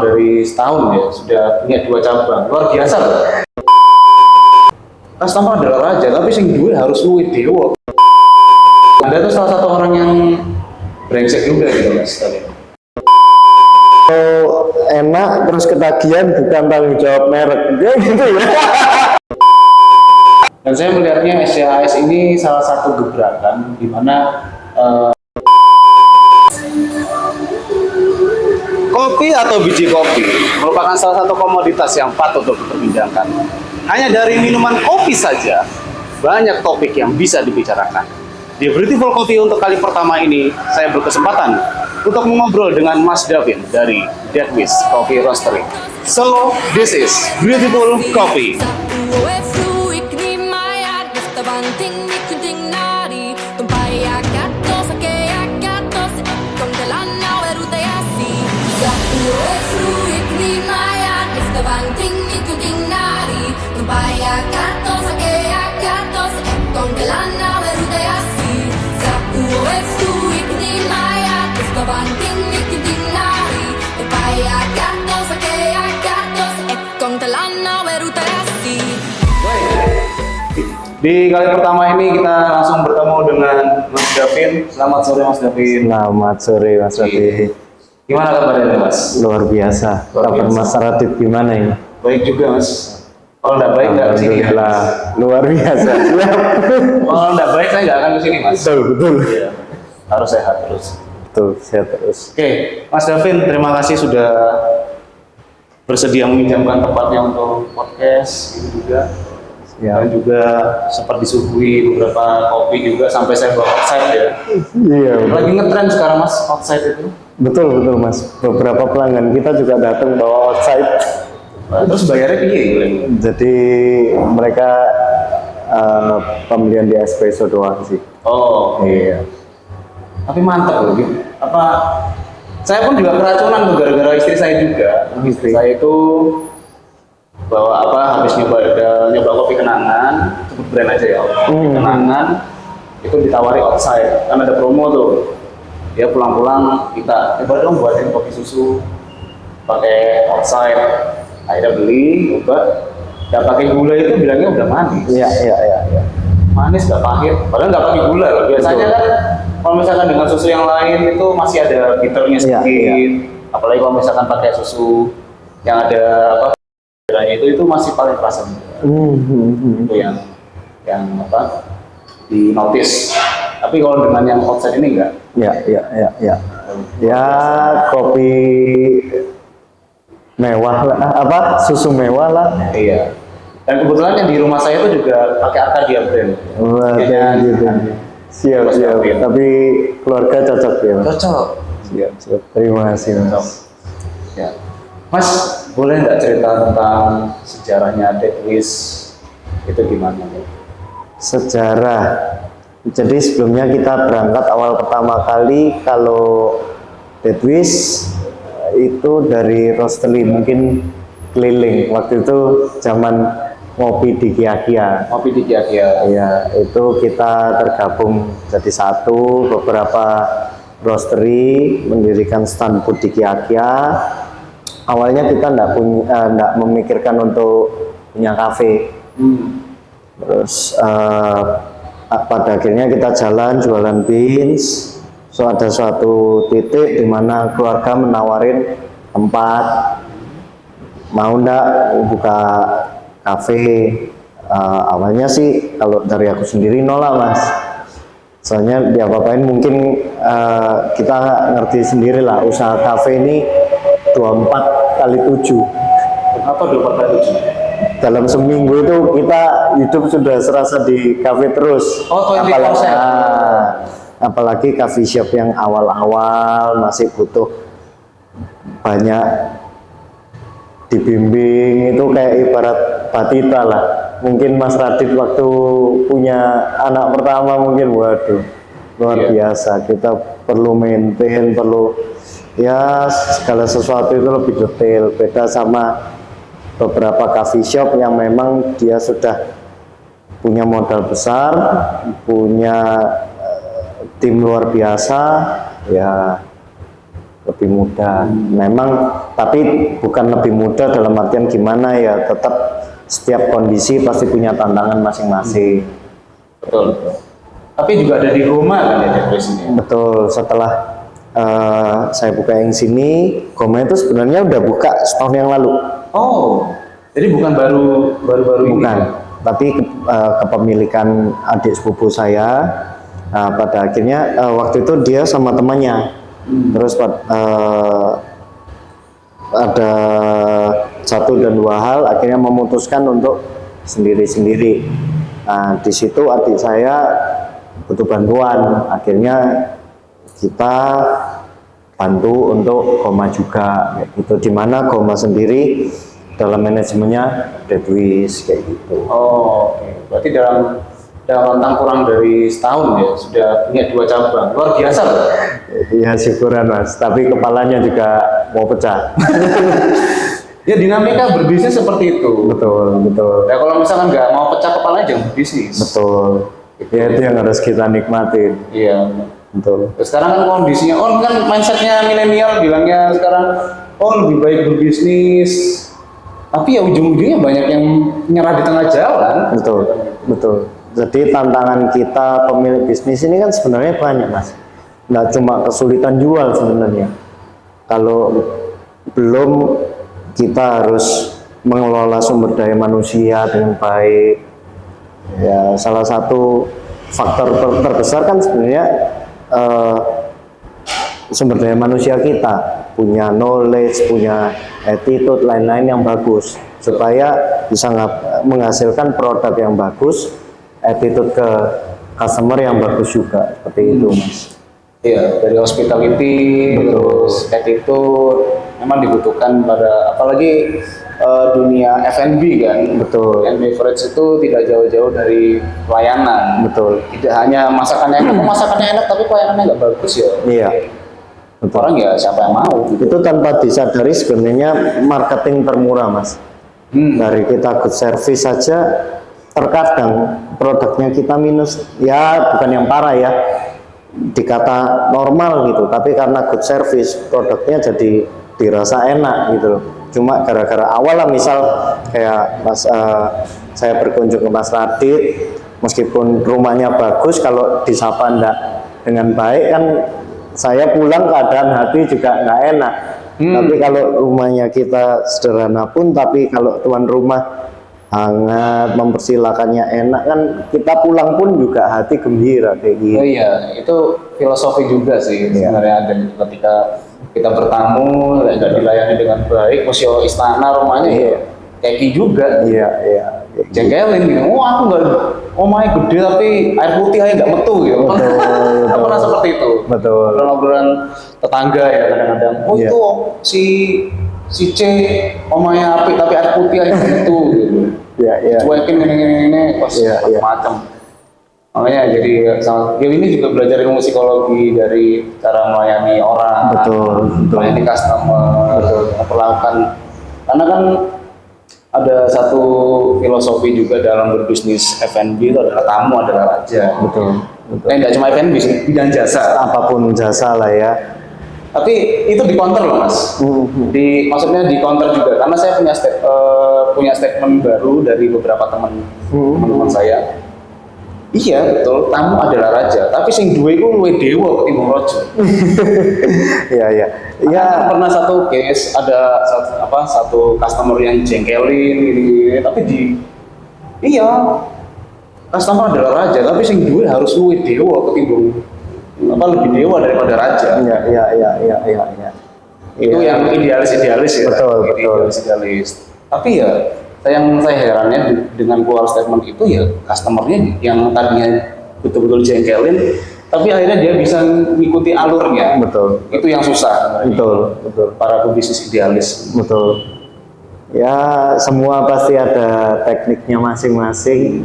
dari setahun ya sudah punya 2 cabang, luar biasa loh. Customer adalah raja, tapi sing duwe harus luwih dewa. Anda tuh salah satu orang yang brengsek juga gitu mas. Enak terus ketagihan bukan tanggung jawab merek ya gitu ya. Dan saya melihatnya SCAS ini salah satu gebrakan di mana kopi atau biji kopi merupakan salah satu komoditas yang patut untuk diperbincangkan. Hanya dari minuman kopi saja banyak topik yang bisa dibicarakan. Di Beautiful Coffee untuk kali pertama ini saya berkesempatan untuk mengobrol dengan Mas Davin dari Dead Wish Coffee Roastery. So, this is Beautiful Coffee. Di kali pertama ini kita langsung bertemu dengan Mas Davin. Selamat sore Mas Davin. Selamat sore Mas Rati. Gimana kabarnya Mas? Luar biasa. Kabar Mas Radit gimana ini? Baik juga Mas. Kalau nggak baik nggak kesini. Alhamdulillah, luar biasa. Kalau nggak baik saya nggak akan kesini Mas. Betul, betul. Iya. Harus sehat terus. Betul, sehat terus. Oke, Mas Davin, terima kasih sudah bersedia meminjamkan tempatnya untuk podcast ini juga. Ya. Dan juga sempat disuguhi beberapa kopi juga sampai saya bawa outside ya. Iya. Lagi ngetren sekarang Mas outside itu. Betul, betul Mas. Beberapa pelanggan kita juga datang bawa outside. Terus bayarnya piye? Jadi mereka pembelian di espresso doang sih. Oh iya. Tapi mantap loh gitu. Apa? Saya pun juga keracunan tuh gara-gara istri saya juga. Istri saya itu bawa habis nyoba kopi kenangan, sebut brand aja ya. Kopi kenangan itu ditawari outside karena ada promo tuh. Dia pulang-pulang kita coba dong buatin kopi susu pakai outside. Akhirnya beli, coba, nggak pakai gula itu bilangnya udah manis. Iya. Manis nggak pahit, padahal nggak pakai gula loh. Biasanya kan kalau misalkan dengan susu yang lain itu masih ada bitternya sedikit. Iya. Apalagi kalau misalkan pakai susu yang ada itu masih paling terasa. Itu yang di notice. Tapi kalau dengan yang outside ini enggak. Ya. Ya kopi mewah lah, susu mewah lah. Iya. Dan kebetulan yang di rumah saya itu juga pakai Arcadia brand. Wah, gitu. Siap. Tapi keluarga cocok ya. Cocok. Siap. Terima kasih Mas. Ya. Mas, boleh nggak cerita tentang sejarahnya Dead Wish itu gimana? Sejarah. Jadi sebelumnya kita berangkat awal pertama kali kalau Dead Wish itu dari roastery mungkin keliling. Waktu itu zaman ngopi di Kia-Kia. Ngopi di Kia-Kia. Ya, itu kita tergabung jadi satu, beberapa roastery mendirikan stand food di Kia-Kia. Awalnya kita enggak memikirkan untuk punya kafe. Terus pada akhirnya kita jalan jualan beans. So ada suatu titik di mana keluarga menawarin tempat, mau ndak buka kafe. Awalnya sih kalau dari aku sendiri nolak Mas. Soalnya diapa-apain mungkin kita ngerti sendiri lah usaha kafe ini 24 kali 7. Apa 24 kali 7? Dalam seminggu itu kita hidup sudah serasa di kafe terus. Oh, 24/7. Apalagi coffee shop yang awal-awal masih butuh banyak dibimbing, itu kayak ibarat batita lah. Mungkin Mas Radit waktu punya anak pertama mungkin waduh luar biasa, kita perlu maintain, perlu ya segala sesuatu itu lebih detail. Beda sama beberapa coffee shop yang memang dia sudah punya modal besar, punya tim luar biasa, ya lebih mudah. Memang, tapi bukan lebih mudah dalam artian gimana ya, tetap setiap kondisi pasti punya tantangan masing-masing. Betul. Tapi juga ada di rumah kan ya depresinya. Betul. Setelah saya buka yang sini, Goma itu sebenarnya udah buka setahun yang lalu. Oh, jadi bukan baru ini. Bukan, tapi kepemilikan adik sepupu saya. Pada akhirnya waktu itu dia sama temannya. Terus ada satu dan dua hal, akhirnya memutuskan untuk sendiri-sendiri. Nah, di situ adik saya butuh bantuan, akhirnya kita bantu untuk Goma juga, kayak gitu. Dimana Goma sendiri dalam manajemennya Deadwish kayak gitu. Oh, oke. Berarti dalam rentang kurang dari setahun ya sudah punya 2 cabang. Luar biasa loh. Ya syukuran Mas, tapi kepalanya juga mau pecah. Ya dinamika berbisnis seperti itu. Betul, betul. Ya kalau misalkan nggak mau pecah kepalanya jangan berbisnis. Betul. Ya itu yang harus kita nikmatin. Iya. Betul. Sekarang kan kondisinya, kan mindsetnya milenial bilangnya sekarang, lebih baik berbisnis. Tapi ya ujung-ujungnya banyak yang nyerah di tengah jalan. Betul, betul. Jadi tantangan kita pemilik bisnis ini kan sebenarnya banyak Mas. Nggak cuma kesulitan jual sebenarnya. Kalau belum kita harus mengelola sumber daya manusia dengan baik. Ya salah satu faktor terbesar kan sebenarnya sumber daya manusia kita, punya knowledge, punya attitude, lain-lain yang bagus supaya bisa menghasilkan produk yang bagus, attitude ke customer yang bagus juga, seperti itu Mas. Iya, dari hospitality, terus attitude, memang dibutuhkan pada apalagi dunia F&B kan. Betul. And beverage itu tidak jauh-jauh dari pelayanan. Betul. Tidak hanya masakannya enak, masakannya enak tapi pelayanannya nggak bagus ya. Iya. Betul. Orang ya siapa yang mau gitu. Itu tanpa disadari sebenarnya marketing termurah Mas. Dari kita good service saja, terkadang produknya kita minus, ya bukan yang parah ya, dikata normal gitu, tapi karena good service produknya jadi dirasa enak gitu loh. Cuma gara-gara awal lah, misal kayak saya berkunjung ke Mas Radit, meskipun rumahnya bagus, kalau disapa enggak dengan baik kan saya pulang keadaan hati juga nggak enak. Tapi kalau rumahnya kita sederhana pun, tapi kalau tuan rumah hangat, mempersilakannya enak, kan kita pulang pun juga hati gembira kayak gitu. Oh iya, itu filosofi juga sih sebenarnya ada ketika kita bertamu nggak dilayani dengan baik, posio istana rumahnya ya kayak gitu juga. Iya, iya. Jengkelin gitu, aku nggak, omahnya gede tapi air putih aja nggak metu gitu. Betul. Pernah seperti itu. Betul. Obrolan tetangga ya kadang-kadang. Itu si C omahnya api tapi air putih aja nggak metu gitu. Iya, iya. Cuekin ini pas macam. Makanya jadi ini juga belajar ilmu psikologi dari cara melayani orang, melayani customer, memperlakukan. Karena kan ada satu filosofi juga dalam berbisnis F&B itu adalah tamu adalah raja. Betul. Tidak cuma F&B, bidang jasa. Apapun jasa lah ya. Tapi itu di counter loh Mas. Maksudnya di counter juga. Karena saya punya statement baru dari beberapa teman-teman saya. Iya betul, tamu adalah raja. Tapi sing duwe iku luwih dewa ketimbang raja. Iya, iya. Ya pernah satu case ada satu customer yang jengkelin gitu, tapi customer adalah raja, tapi sing duwe harus luwih dewa ketimbang lebih dewa daripada raja. Iya. Itu yang idealis ya. Betul. Idealis. Tapi ya yang saya herannya dengan keluar statement itu ya customernya yang tadinya betul-betul jengkelin, tapi akhirnya dia bisa mengikuti alurnya. Betul. Itu yang susah. Betul. Para pebisnis idealis. Betul. Ya semua pasti ada tekniknya masing-masing.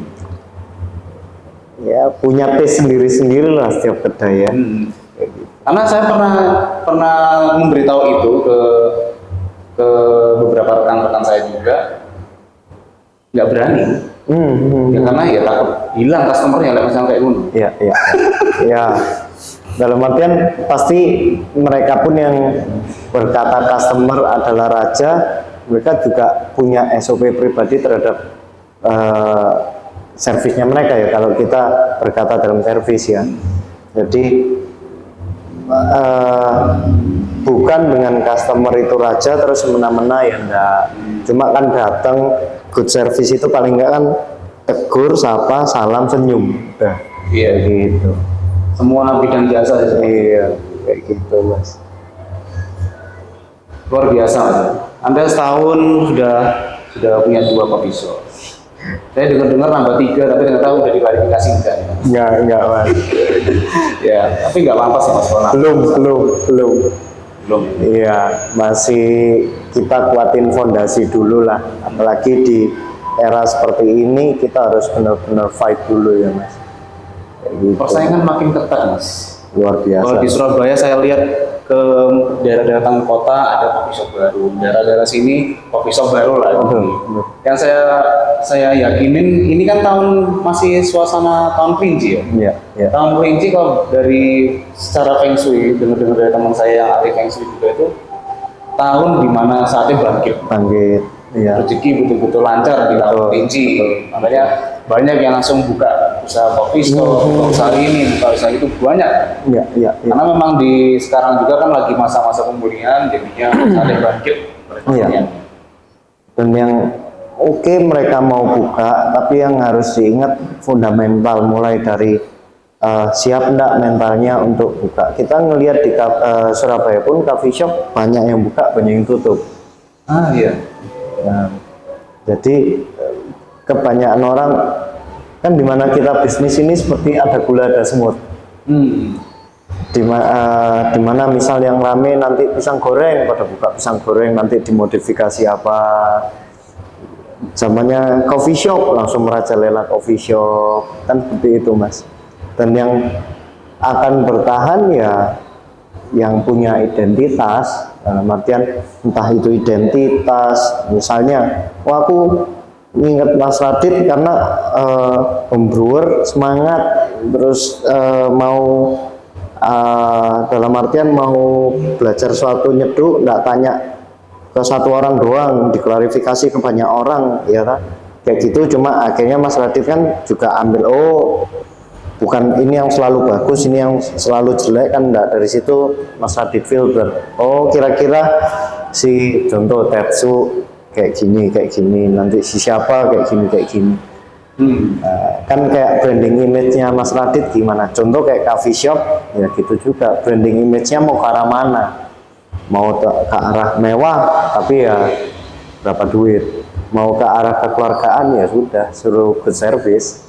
Ya punya taste sendiri-sendiri lah setiap kedai ya. Karena saya pernah memberitahu itu ke beberapa rekan-rekan saya juga, nggak berani. Ya karena ya takut hilang customernya lah misalnya kayak gini. Iya. Dalam artian pasti mereka pun yang berkata customer adalah raja, mereka juga punya SOP pribadi terhadap servisnya mereka ya. Kalau kita berkata dalam servis ya, jadi bukan dengan customer itu raja terus semena-mena ya enggak. Cuma kan datang good service itu paling enggak kan tegur, sapa, salam, senyum. Udah. Iya Gitu. semua bidang jasa ya. Iya, kayak gitu Mas. Luar biasa Mas. Anda setahun sudah punya 2 coffee shop. Saya dengar nambah 3 tapi ternyata udah diklarifikasi enggak. Enggak Mas. Ya tapi nggak apa sih Mas kalau Belum. Iya, masih kita kuatin fondasi dulu lah. Apalagi di era seperti ini kita harus benar-benar fight dulu ya Mas. Kayak gitu. persaingan makin ketat Mas. Luar biasa. Kalau di Surabaya saya lihat ke daerah-daerah tengah kota ada coffee shop baru, daerah-daerah sini coffee shop baru lah. Betul. Yang saya yakinin ini kan masih suasana tahun kelinci ya. Iya. Tahun kelinci kalau dari secara feng shui, dengar-dengar dari teman saya yang ahli feng shui juga itu tahun dimana saatnya bangkit. Iya. Rezeki betul-betul lancar di tahun kelinci. Makanya banyak yang langsung buka usaha coffee shop, buka usaha ini, buka usaha itu banyak. Iya. Karena memang di sekarang juga kan lagi masa-masa pemulihan, jadinya saatnya bangkit. Iya. Dan yang oke mereka mau buka, tapi yang harus diingat fundamental mulai dari siap enggak mentalnya untuk buka. Kita ngelihat di Surabaya pun coffee shop banyak yang buka, banyak yang tutup. Ah iya. Nah, jadi kebanyakan orang kan dimana kita bisnis ini seperti ada gula ada semut. Dimana misal yang rame nanti pisang goreng, pada buka pisang goreng nanti dimodifikasi apa, zamannya coffee shop langsung merajalela coffee shop, kan seperti itu Mas. Dan yang akan bertahan ya yang punya identitas, dalam artian entah itu identitas misalnya, aku ingat Mas Radit karena pembrewer semangat terus mau dalam artian mau belajar suatu nyeduh, nggak tanya ke satu orang doang, diklarifikasi ke banyak orang ya kan, kayak gitu. Cuma akhirnya Mas Radit kan juga ambil bukan ini yang selalu bagus, ini yang selalu jelek kan, enggak. Dari situ Mas Radit filter, kira-kira si contoh Tetsu kayak gini, nanti si siapa kayak gini. Kan kayak branding image-nya Mas Radit gimana, contoh kayak coffee shop ya gitu juga, branding image-nya mau ke arah mana, mau ke arah mewah tapi ya berapa duit, mau ke arah kekeluargaan ya sudah suruh good service.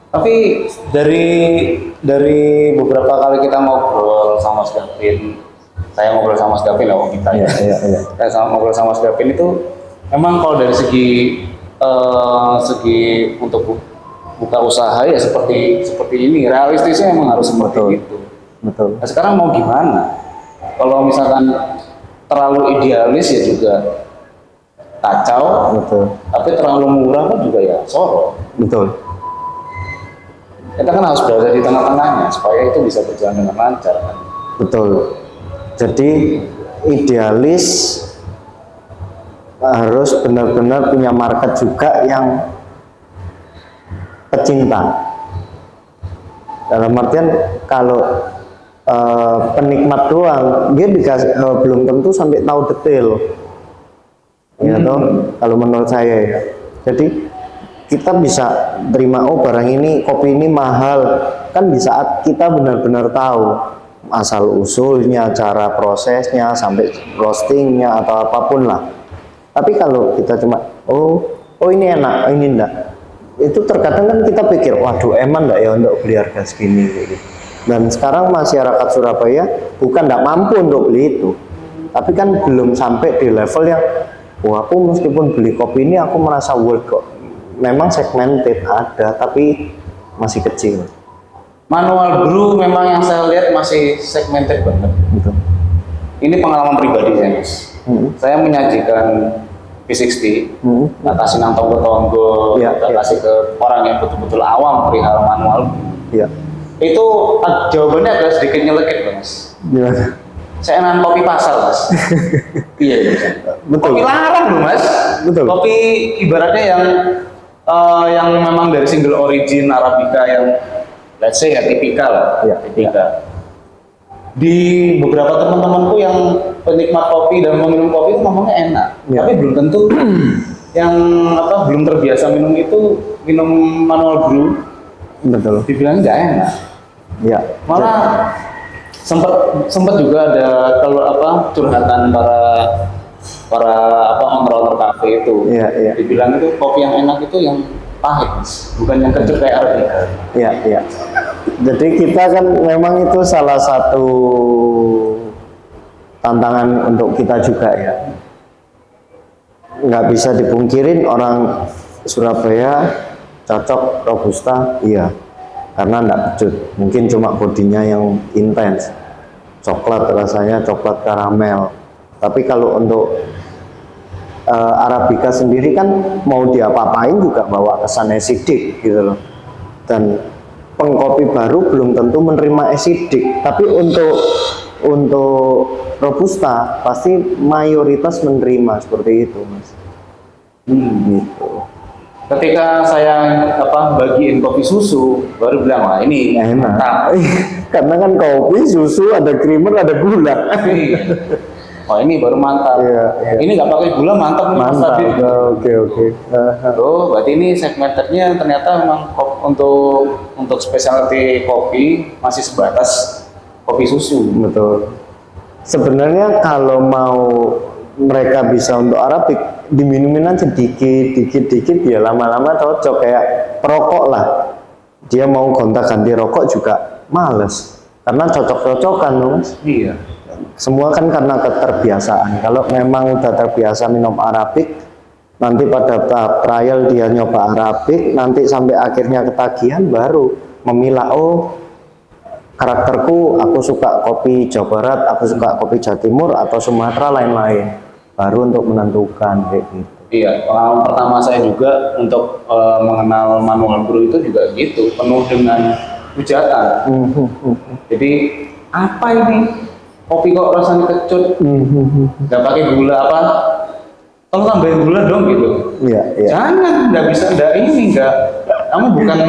Tapi dari beberapa kali kita ngobrol sama Mas Gavin, saya ngobrol sama Mas Gavin lah kita ya. Iya. Saya ngobrol sama Mas Gavin itu memang kalau dari segi untuk buka usaha ya seperti ini, realistisnya memang harus seperti itu. Betul. Nah, sekarang mau gimana? Kalau misalkan terlalu idealis ya juga kacau. Betul. Tapi terlalu murah pun juga ya sorot. Betul. Kita kan harus berada di tengah-tengahnya supaya itu bisa berjalan dengan lancar kan. Betul. Jadi idealis harus benar-benar punya market juga yang pecinta. Dalam artian kalau penikmat doang, dia belum tentu sampai tahu detail. Ya toh, kalau menurut saya ya. Jadi kita bisa terima barang ini, kopi ini mahal kan di saat kita benar-benar tahu asal usulnya, cara prosesnya, sampai roastingnya atau apapun lah. Tapi kalau kita cuma ini enak, ini enggak, itu terkadang kan kita pikir waduh emang enggak ya untuk beli harga segini gitu. Dan sekarang masyarakat Surabaya bukan enggak mampu untuk beli itu, tapi kan belum sampai di level yang aku meskipun beli kopi ini aku merasa worth kok. Memang segmented ada, tapi masih kecil. Manual brew memang yang saya lihat masih segmented banget. Betul. Ini pengalaman pribadi saya, Mas. Saya menyajikan V60, nggak kasih nang tonggo-tonggo, nggak kasih ke orang yang betul-betul awam perihal manual brew. Iya. Itu jawabannya agak sedikit nyelekit Mas. Gimana? Saya enak kopi pasar Mas. Iya, Betul. kopi larang loh Mas. Betul. Kopi ibaratnya yang memang dari single origin Arabica yang let's say ya tipikal lah, Ya, tipikal. Di beberapa teman-temanku yang penikmat kopi dan meminum kopi itu ngomongnya enak, Ya. tapi belum tentu yang belum terbiasa minum manual brew Betul. dibilang nggak enak. Ya. Malah sempat juga ada curhatan para owner kafe itu. Iya, iya. Dibilang itu kopi yang enak itu yang pahit, Mas. Bukan yang kecut kayak Arabica. Ya, ya. Jadi kita kan memang itu salah satu tantangan untuk kita juga ya. Nggak bisa dipungkirin orang Surabaya cocok robusta, iya. Karena nggak kecut. Mungkin cuma bodinya yang intens. Coklat rasanya coklat karamel. Tapi kalau untuk Arabica sendiri kan mau diapa-apain juga bawa kesan acidic gitu loh. Dan pengkopi baru belum tentu menerima acidic, tapi untuk robusta pasti mayoritas menerima seperti itu, Mas. Gitu. Ketika saya bagiin kopi susu, baru bilang wah ini Enak. mantap. Karena kan kopi, susu, ada creamer, ada gula. Oh ini baru mantap. Iya, iya. Ini nggak pakai gula mantap nih Mas Mantap. Tadi. Oke, oke. Oh, berarti ini segmenternya ternyata memang untuk specialty kopi masih sebatas kopi susu. Betul. Sebenarnya kalau mau mereka bisa untuk Arabik, diminumin aja dikit ya lama-lama cocok, kayak perokok lah. Dia mau gonta-ganti rokok juga males. Karena cocok-cocokan, Mas. Iya. Semua kan karena keterbiasaan. Kalau memang udah terbiasa minum Arabik, nanti pada tahap trial dia nyoba Arabik, nanti sampai akhirnya ketagihan baru memilah, oh karakterku aku suka kopi Jawa Barat, aku suka kopi Jawa Timur atau Sumatera lain-lain, baru untuk menentukan kayak gitu. Iya, pengalaman pertama saya juga untuk mengenal manual brew itu juga gitu, penuh dengan hujatan. Jadi apa ini? Kopi kok rasanya kecut, nggak pakai gula apa? Kalau tambahin gula dong gitu. Iya, iya. Jangan, nggak bisa, kamu bukan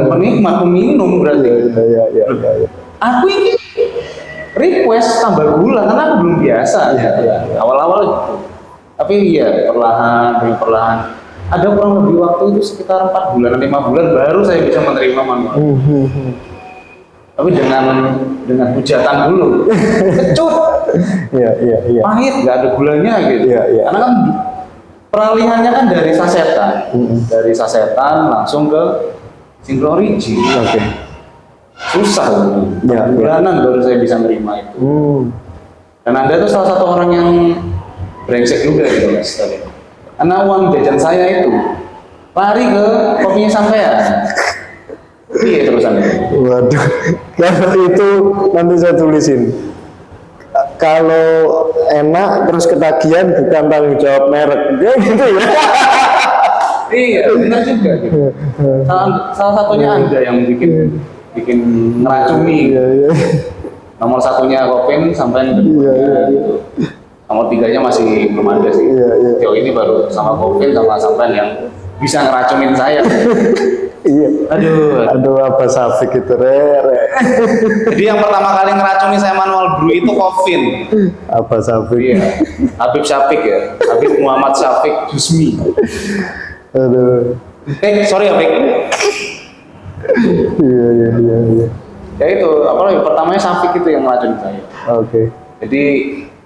penikmat, peminum berarti. Iya. Aku ini request tambah gula karena aku belum biasa. Awal-awal gitu. Tapi ya perlahan. Ada kurang lebih waktu itu sekitar 4 bulan, 5 bulan baru saya bisa menerima manual. Tapi dengan hujatan dulu, kecut, Iya. pahit, nggak ada gulanya gitu. Iya. Karena kan peralihannya kan dari sasetan langsung ke single origin. Oke. Susah Iya. bulanan baru saya bisa menerima itu. Dan Anda tuh salah satu orang yang brengsek juga gitu Mas. Karena uang jajan saya itu lari ke kopinya sampean. Iya terusannya. Waduh, kalau itu nanti saya tulisin. Kalau enak terus ketagihan bukan tanggung jawab merek, dia gitu ya. Iya, benar juga gitu. Salah satunya Anda yang bikin ngeracuni. Iya. Nomor satunya Kopin sampai Iya. gitu. Nomor 3-nya masih belum ada sih. Iya. Jauh ini baru sama Kopin sama sampean yang bisa ngeracunin saya. Iya. Aduh apa Safik itu re. Jadi yang pertama kali ngeracuni saya manual brew itu Kopin. Apa Safik? Iya. Habib Syafiq ya. Habib Muhammad Syafiq Jusmi. Aduh. Sorry ya, Fik. Iya. Ya itu, pertamanya Syafiq itu yang ngeracunin saya. Oke. Jadi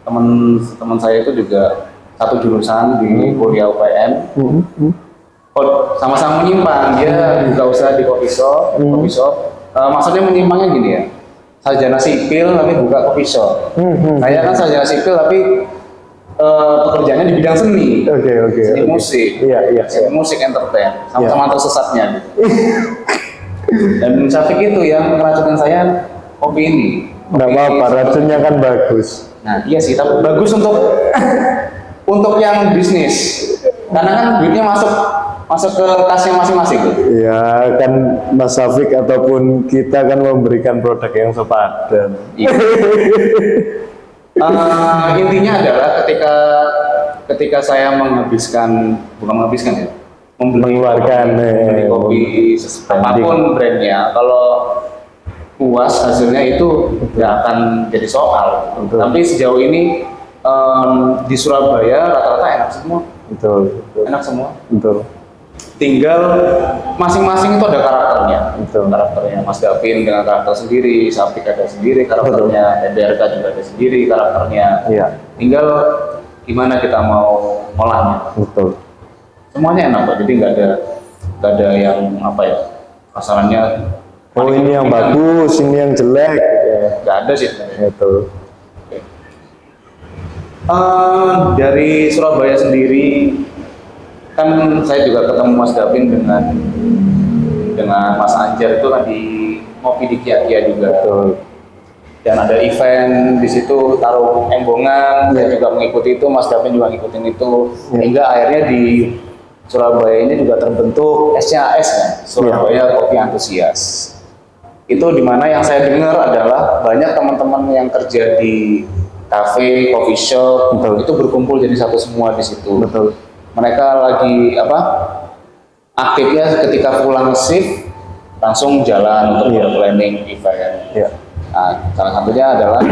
teman saya itu juga satu jurusan di kuliah UPN. Sama-sama menyimpang, dia buka usaha di coffee shop. Maksudnya menyimpangnya gini ya, sarjana sipil tapi buka coffee shop. Saya kan sarjana sipil tapi pekerjaannya di bidang seni. Oke. Seni musik. Iya. Seni musik entertain, sama-sama tersesatnya. Dan Syafiq itu yang ngeracunin saya kopi ini. Nggak apa-apa, racunnya kan bagus. Nah iya sih, tapi bagus untuk yang bisnis. Karena kan duitnya masuk masuk ke kasnya masing-masing tuh. Ya kan Mas Safik ataupun kita kan memberikan produk yang sepadan. Iya. Intinya adalah ketika saya bukan menghabiskan ya, Mengeluarkan, membeli kopi apapun brandnya, kalau puas hasilnya itu nggak akan jadi soal. Betul. Tapi sejauh ini di Surabaya rata-rata enak semua, Betul, betul, enak semua. betul, Tinggal masing-masing itu ada karakternya. betul. Karakternya Mas Gavin dengan karakter sendiri, Sapik ada sendiri karakternya, DRK juga ada sendiri karakternya. Iya, Tinggal gimana kita mau ngolahnya. betul. Semuanya enak Pak, jadi nggak ada yang apa ya, kasarannya. Oh ini yang bagus, ini yang jelek. Ya, Nggak ada sih sebenarnya. itu. Dari Surabaya sendiri kan saya juga ketemu Mas Gavin dengan Mas Anjar itu kan di ngopi di Kia juga. Betul. Dan ada event di situ taruh embongan, saya juga mengikuti itu, Mas Gavin juga ngikutin itu, hingga akhirnya di Surabaya ini juga terbentuk SCAS kan, Surabaya Kopi Antusias. Itu dimana yang saya dengar adalah banyak teman-teman yang kerja di kafe, coffee shop, Betul. itu berkumpul jadi satu semua di situ. Betul. Mereka lagi aktifnya ketika pulang shift langsung jalan untuk planning event. Ya. Nah, salah satunya adalah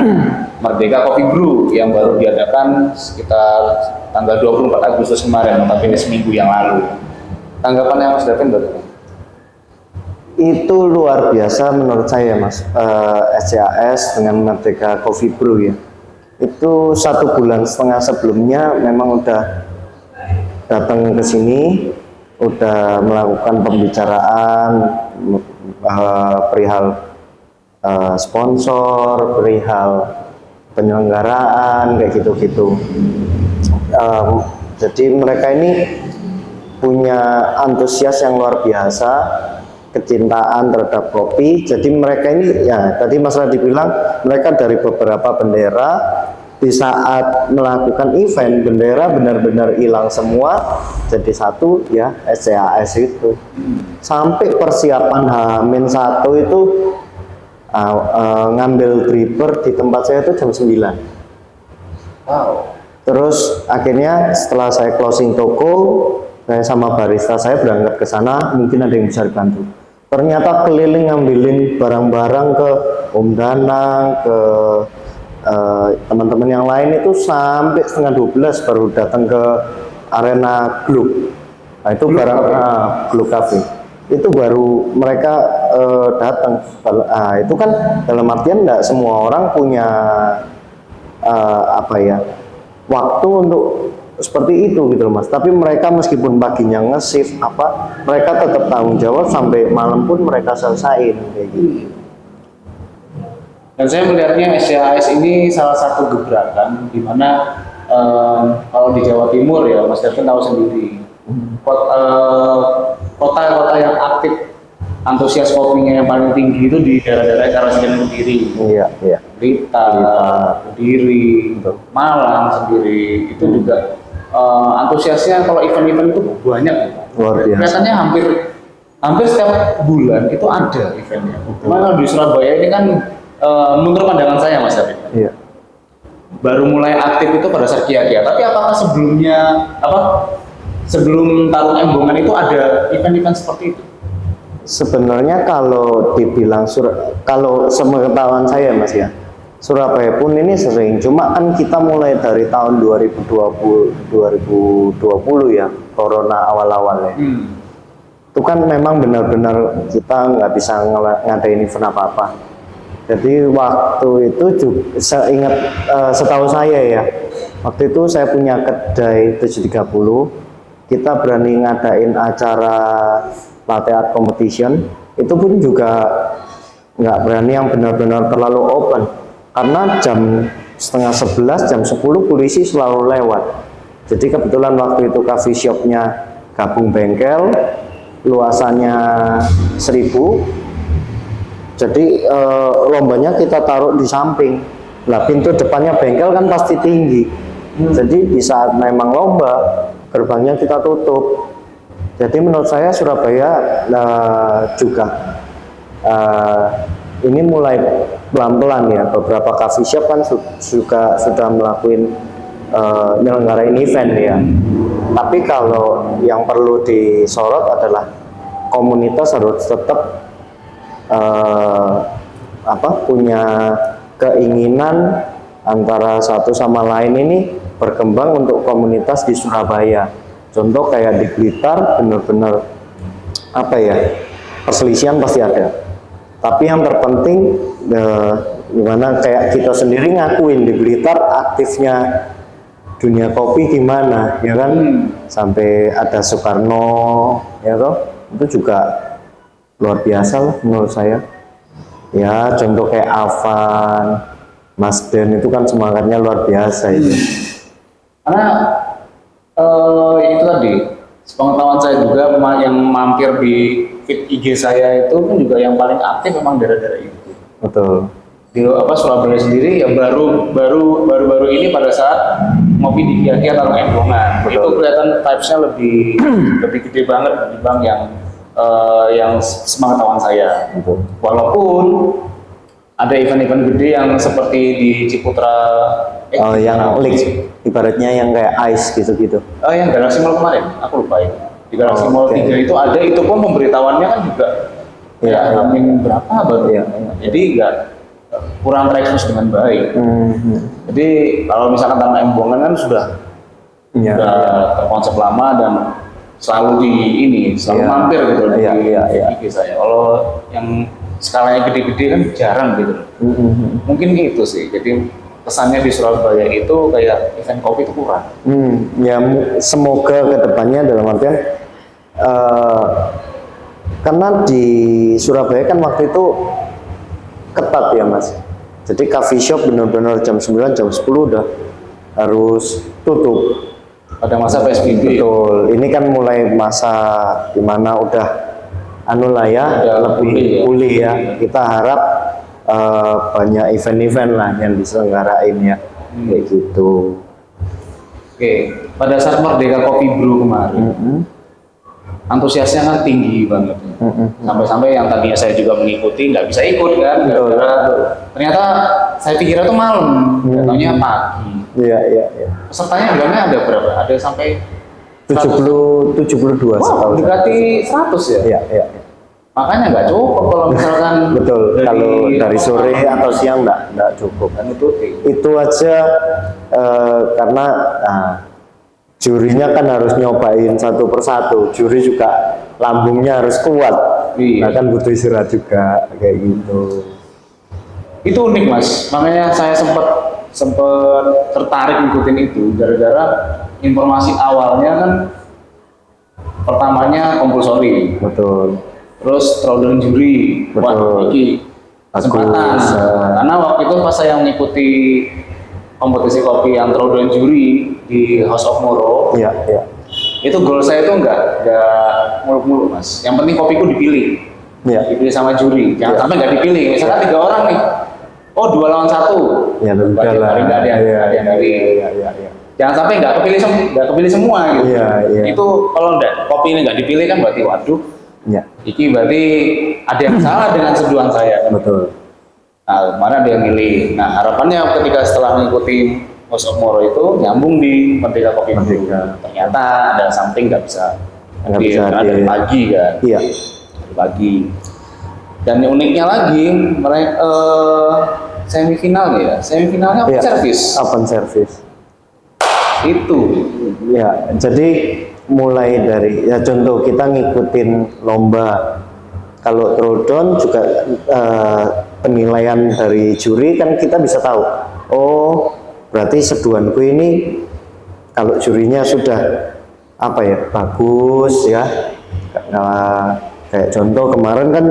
Merdeka Coffee Brew yang baru diadakan sekitar tanggal 24 Agustus kemarin, tapi ini seminggu yang lalu. Tanggapannya Mas Davin bagaimana? Itu luar biasa menurut saya Mas. SCAS dengan Merdeka Coffee Brew ya. Itu 1,5 bulan sebelumnya memang udah datang ke sini, udah melakukan pembicaraan perihal sponsor, perihal penyelenggaraan kayak gitu-gitu. Jadi mereka ini punya antusias yang luar biasa, kecintaan terhadap kopi. Jadi mereka ini ya tadi Mas Radhi bilang mereka dari beberapa bendera, di saat melakukan event bendera benar-benar hilang semua jadi satu ya SCAS itu. Sampai persiapan H-1 itu ngambil dripper di tempat saya itu jam 9. Wow. Terus akhirnya setelah saya closing toko, saya sama barista saya berangkat ke sana, mungkin ada yang bisa dibantu. Ternyata keliling ngambilin barang-barang ke Om Danang, ke teman-teman yang lain itu sampai setengah 12 baru datang ke arena Gluk. Nah, itu barang Gluk Cafe. Itu baru mereka datang. Itu kan dalam artian enggak semua orang punya waktu untuk seperti itu gitu loh Mas. Tapi mereka meskipun paginya nge-shift mereka tetap tanggung jawab sampai malam pun mereka selesaiin kayak gitu. Dan saya melihatnya SCAS ini salah satu gebrakan di mana kalau di Jawa Timur ya Mas Davin tahu sendiri. Kota-kota yang aktif antusias kopinya yang paling tinggi itu di daerah-daerah Karasidenan sendiri. Iya, iya. Blitar, Kediri, Malang sendiri itu juga antusiasnya kalau event-event itu banyak. Luar biasa. Biasanya hampir setiap bulan itu ada eventnya. Cuma kalau di Surabaya ini kan menurut pandangan saya Mas David, Iya. baru mulai aktif itu pada saat Kia-Kia. Tapi apakah sebelum taruh embongan itu ada event-event seperti itu? Sebenarnya kalau dibilang kalau sepengetahuan saya Mas ya, Surabaya pun ini sering, cuma kan kita mulai dari tahun 2020 ya, Corona awal-awal ya. Itu kan memang benar-benar kita nggak bisa ngadain event apa-apa. Jadi waktu itu setahu saya ya, waktu itu saya punya kedai 730, kita berani ngadain acara latte art competition, itu pun juga nggak berani yang benar-benar terlalu open, karena jam 10:30, jam 10 polisi selalu lewat. Jadi kebetulan waktu itu coffee shopnya gabung bengkel, luasannya 1000, jadi lombanya kita taruh di samping. Nah, pintu depannya bengkel kan pasti tinggi, jadi di saat memang lomba gerbangnya kita tutup. Jadi menurut saya Surabaya juga ini mulai pelan-pelan ya, beberapa coffee shop kan juga sudah melakukan nyelenggarain event ya. Tapi kalau yang perlu disorot adalah komunitas harus tetap punya keinginan antara satu sama lain ini berkembang untuk komunitas di Surabaya. Contoh kayak di Blitar benar-benar perselisihan pasti ada. Tapi yang terpenting gimana kayak kita sendiri ngakuin di Blitar aktifnya dunia kopi gimana, ya kan? Sampai ada Soekarno, ya toh, itu juga luar biasa lah menurut saya. Ya contoh kayak Avan, Mas Den itu kan semangatnya luar biasa itu. Karena itu tadi sepengetahuan saya juga yang mampir di feed IG saya itu kan juga yang paling aktif memang daerah-daerah itu. Betul. Di Surabaya sendiri ya baru ini pada saat ngopi di Kia Tarung Embongan. Itu kelihatan vibes-nya lebih gede banget dibanding yang sepengetahuan saya. Betul. Walaupun ada event-event gede yang seperti di Ciputra yang leak ibaratnya yang kayak ice gitu-gitu. Yang Galaxy Mall kemarin, aku lupa ya. Di Galaxy Mall 3 itu ada, itu pun pemberitahuannya kan juga hamin berapa baru. Jadi nggak kurang terekspos dengan baik. Jadi kalau misalkan Taman Embongan kan sudah terkonsep lama dan selalu selalu mampir gitu di IG saya. Kalau yang skalanya gede-gede kan jarang gitu. Mungkin gitu sih. Jadi kesannya di Surabaya itu kayak event kopi itu kurang. Ya semoga kedepannya dalam artian karena di Surabaya kan waktu itu ketat ya Mas. Jadi coffee shop benar-benar jam 9, jam 10 udah harus tutup. Pada masa PSBB. Betul. Ini kan mulai masa dimana udah lebih pulih ya. Kita harap banyak event-event lah yang diselenggarain ya. Kayak gitu. Oke, pada saat Merdeka Kopi Brew kemarin, antusiasnya kan tinggi banget. Sampai-sampai yang tadinya saya juga mengikuti nggak bisa ikut kan. Ternyata saya pikirnya tuh malam, katanya pagi. Iya. Pesertanya bilangnya ada berapa? Ada sampai 72. Wow, mendekati 100 ya? Iya. Makanya nggak cukup kalau misalkan betul. Kalau dari sore atau siang nggak cukup. Dan itu aja karena jurinya kan harus nyobain satu persatu. Juri juga lambungnya harus kuat. Nah kan butuh istirahat juga kayak gitu. Itu unik Mas. Makanya saya sempat tertarik ngikutin itu gara-gara informasi awalnya kan pertamanya kompulsori. Betul. Terus throwdown juri. Wah, ini kesempatan. Karena waktu itu pas saya mengikuti kompetisi kopi yang throwdown juri di House of Moro. Iya. Itu goal saya itu enggak muluk-muluk Mas. Yang penting kopiku dipilih. Iya. Dipilih sama juri. Jangan sampai nggak dipilih. Misalnya 3 orang nih. Oh 2 lawan 1. Ya udah lah. Nggak ada yang pilih. Iya. Jangan sampai nggak kepilih semua gitu. Iya. Itu kalau kopi ini nggak dipilih kan berarti waduh. Iya. Iki berarti ada yang salah dengan seduhan saya. Betul. Nah, mana ada yang milih. Nah, harapannya ketika setelah mengikuti House of Moro itu nyambung di Merdeka Kopi Brew. Ternyata ada something nggak bisa dari pagi kan. Iya. Dari pagi. Dan uniknya lagi mereka semifinalnya open service. Open service. Itu. Ya, jadi mulai dari ya contoh kita ngikutin lomba. Kalau throwdown juga penilaian dari juri kan kita bisa tahu. Oh, berarti seduhanku ini kalau jurinya sudah bagus ya. Nah, kayak contoh kemarin kan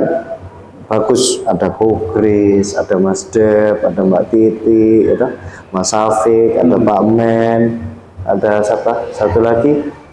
bagus, ada Kogris, ada Mas Dep, ada Mbak Titi, ada Mas Afik, ada Pak Men, ada siapa? Satu lagi